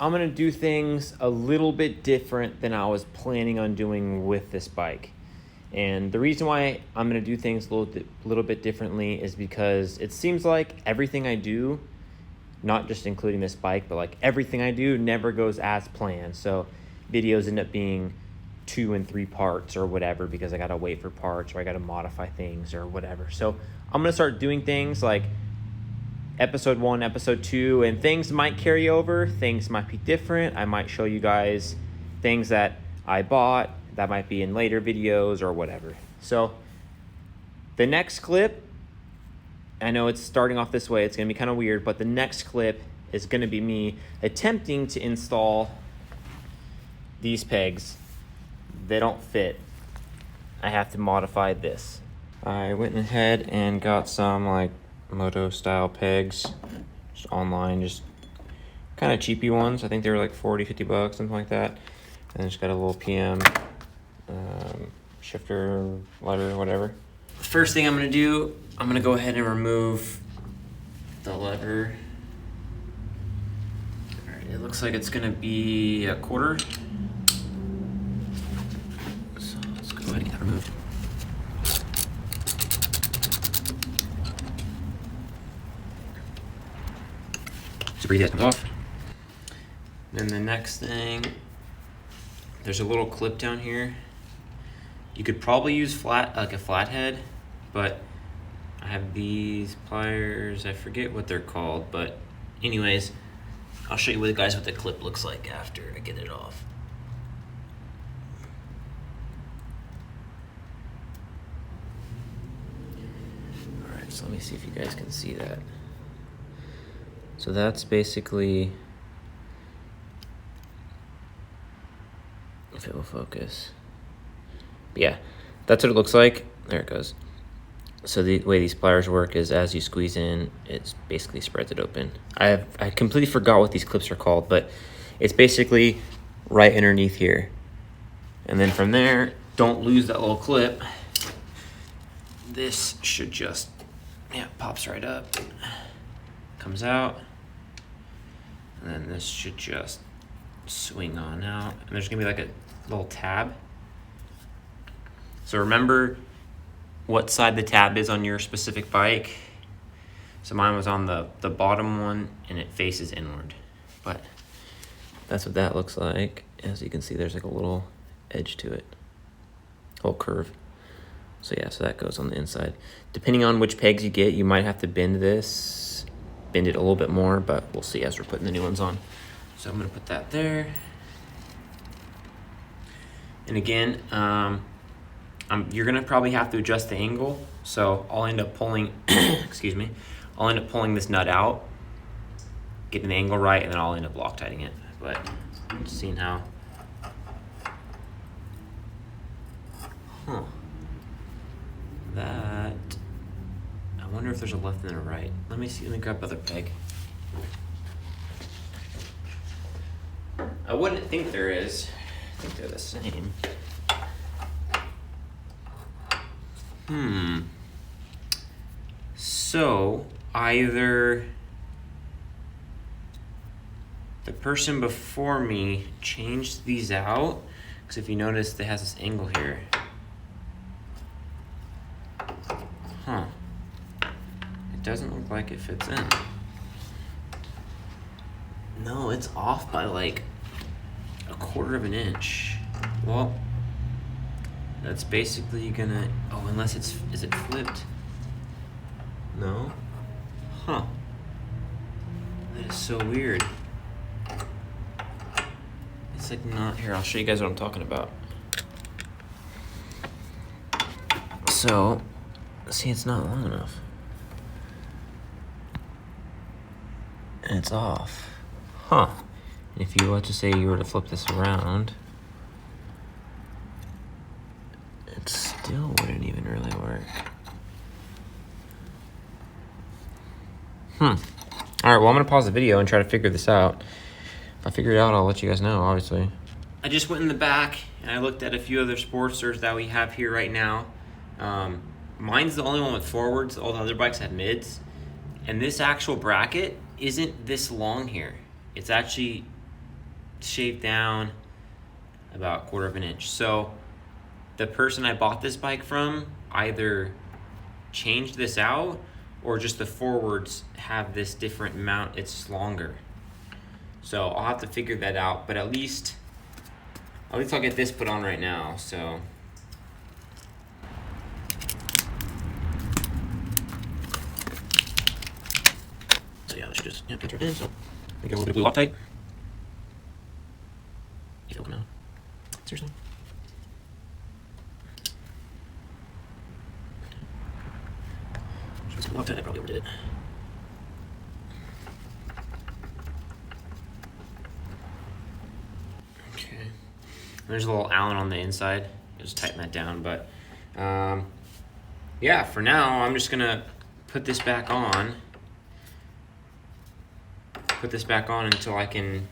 I'm gonna do things a little bit different than I was planning on doing with this bike. And the reason why I'm gonna do things a little bit differently is because it seems like everything I do, not just including this bike, but like everything I do never goes as planned. So videos end up being 2 and 3 parts or whatever because I gotta wait for parts or I gotta modify things or whatever. So I'm gonna start doing things like episode 1, episode 2, and things might carry over, things might be different. I might show you guys things that I bought that might be in later videos or whatever. So the next clip, I know it's starting off this way, it's gonna be kind of weird, but the next clip is gonna be me attempting to install these pegs. They don't fit. I have to modify this. I went ahead and got some like moto style pegs just online, just kind of cheapy ones. I think they were like 40-50 bucks, something like that. And just got a little PM shifter, lever, whatever. The first thing I'm gonna do, I'm gonna go ahead and remove the lever. All right, it looks like it's gonna be a quarter. So let's go ahead and get that removed. Super easy, that comes off. Then the next thing, there's a little clip down here. You could probably use like a flathead, but I have these pliers. I forget what they're called, but anyways, I'll show you guys what the clip looks like after I get it off. All right, so let me see if you guys can see that. So that's basically, if it will focus. But yeah, that's what it looks like. There it goes. So the way these pliers work is as you squeeze in, it basically spreads it open. I completely forgot what these clips are called, but it's basically right underneath here. And then from there, don't lose that little clip. This should just, yeah, pops right up, comes out. And then this should just swing on out. And there's gonna be like a little tab. So remember what side the tab is on your specific bike. So mine was on the bottom one and it faces inward. But that's what that looks like. As you can see, there's like a little edge to it, a little curve. So yeah, so that goes on the inside. Depending on which pegs you get, you might have to bend it a little bit more, but we'll see as we're putting the new ones on. So I'm gonna put that there. And again, you're gonna probably have to adjust the angle. So I'll end up pulling, excuse me, I'll end up pulling this nut out, getting the angle right, and then I'll end up Loctiting it. But just seeing how, that, I wonder if there's a left and a right. Let me see, let me grab the other peg. I wouldn't think there is. I think they're the same. So either the person before me changed these out, because if you notice, it has this angle here. It doesn't look like it fits in. No, it's off by like 1/4 of an inch. Well, that's basically gonna, oh, unless is it flipped? No? Huh. That is so weird. It's like not, here, I'll show you guys what I'm talking about. So, see, it's not long enough. And it's off. Huh. And if you, let's just say you were to flip this around, it still wouldn't even really work. All right, well, I'm gonna pause the video and try to figure this out. If I figure it out, I'll let you guys know, obviously. I just went in the back and I looked at a few other Sportsters that we have here right now. Mine's the only one with forwards. All the other bikes have mids. And this actual bracket isn't this long here. It's actually shaved down about 1/4 of an inch. So the person I bought this bike from either changed this out or just the forwards have this different mount, it's longer. So I'll have to figure that out, but at least I'll get this put on right now. So yeah, let's just put it in. So we get a little bit of glue Loctite. He's open now. Seriously. Just some Loctite, I probably overdid it. Okay. There's a little Allen on the inside. Just tighten that down, but yeah, for now I'm just gonna put this back on. Until I can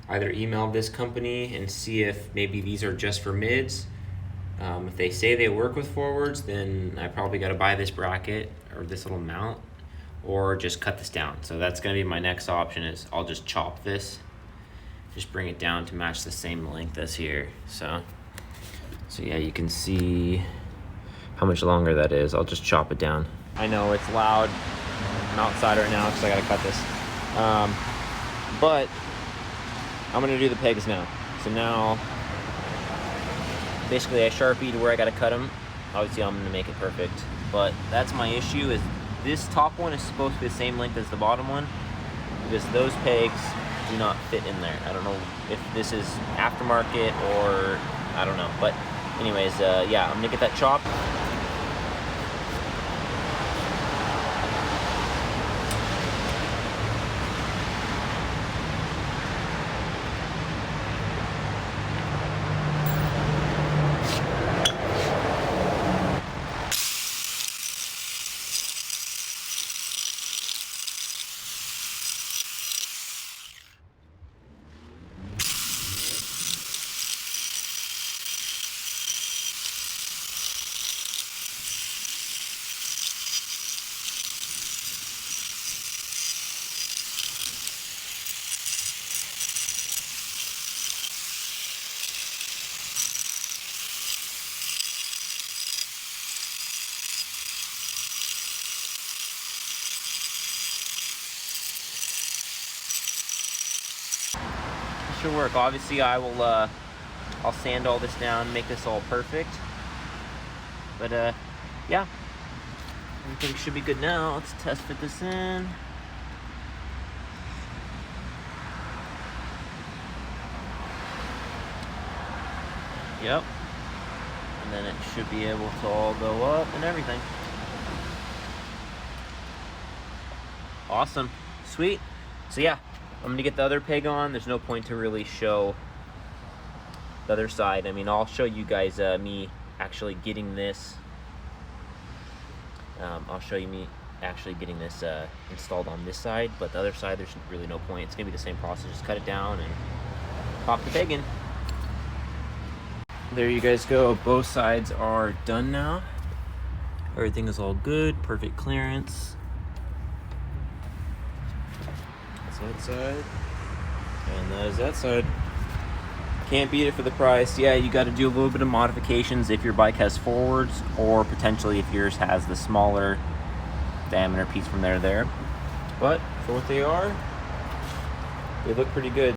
either email this company and see if maybe these are just for mids. If they say they work with forwards, then I probably got to buy this bracket or this little mount, or just cut this down. So that's going to be my next option. Is I'll just chop this, just bring it down to match the same length as here. So yeah, you can see how much longer that is. I'll just chop it down. I know it's loud. I'm outside right now because I got to cut this. But I'm gonna do the pegs now. So now, basically I Sharpied where I gotta cut them. Obviously I'm gonna make it perfect. But that's my issue, is this top one is supposed to be the same length as the bottom one, because those pegs do not fit in there. I don't know if this is aftermarket or I don't know. But anyways, yeah, I'm gonna get that chopped. Should work. Obviously I will I'll sand all this down, make this all perfect, but yeah, everything should be good now. Let's test fit this in. Yep, and then it should be able to all go up and everything. Awesome, sweet. So yeah, I'm gonna get the other peg on. There's no point to really show the other side. I mean, I'll show you guys me actually getting this. I'll show you me actually getting this installed on this side, but the other side, there's really no point. It's gonna be the same process. Just cut it down and pop the peg in. There you guys go. Both sides are done now. Everything is all good. Perfect clearance. That side, and that is that side. Can't beat it for the price. Yeah, you got to do a little bit of modifications if your bike has forwards, or potentially if yours has the smaller diameter piece from there. But for what they are, they look pretty good.